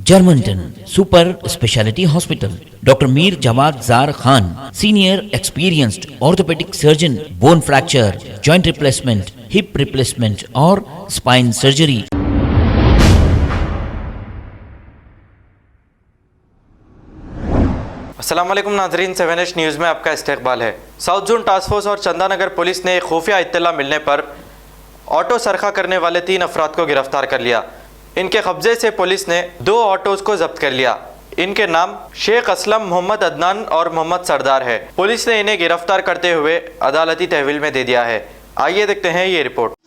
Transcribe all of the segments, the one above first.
Germanton super speciality hospital, doctor Mir Javad Zar Khan, senior experienced orthopaedic surgeon, bone fracture, joint replacement, hip replacement और spine surgery. अस्सलाम वालेकुम नाजरीन, 7H news में आपका इस्तकबाल है। साउथ जोन टास्क फोर्स और चंदानगर पुलिस ने खुफिया इत्तला मिलने पर ऑटो सरखा करने वाले 3 अफराद को गिरफ्तार कर लिया। इनके कब्जे से पुलिस ने 2 ऑटोज़ को जब्त कर लिया। इनके नाम शेख असलम, मोहम्मद अदनान और मोहम्मद सरदार है। पुलिस ने इन्हें गिरफ्तार करते हुए अदालती तहवील में दे दिया है। आइए देखते हैं ये report.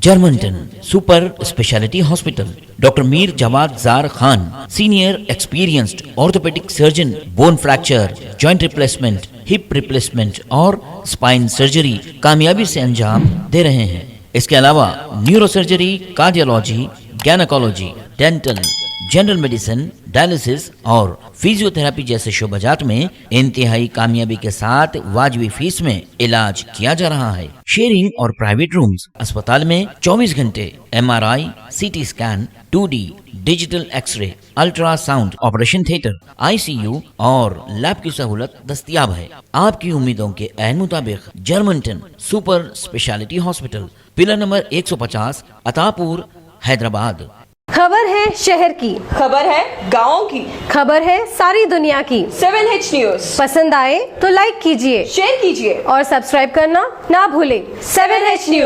Germanton super speciality hospital, doctor Mir Javad Zar Khan, senior experienced orthopaedic surgeon, bone fracture, joint replacement, hip replacement और स्पाइन सर्जरी कामयाबी से अंजाम दे रहे हैं। इसके अलावा neuro surgery, cardiology, gynaecology, dental, general medicine, dialysis और फिजियोथेरेपी जैसे शोबाजात में इंतहाई कामयाबी के साथ वाजिबी फीस में इलाज किया जा रहा है। शेयरिंग और प्राइवेट रूम्स, अस्पताल में 24 घंटे MRI, CT scan, 2D digital x-ray, ultrasound, operation theatre, ICU और लैब की सहूलत दस्तयाब है। आपकी उम्मीदों के ऐन मुताबिक Germanton super speciality hospital, pillar number 150, Attapur, Hyderabad. खबर है शहर की, खबर है गाँव की, खबर है सारी दुनिया की। 7H न्यूज़ पसंद आए तो लाइक कीजिए, शेयर कीजिए और सब्सक्राइब करना ना भूलें। 7H news.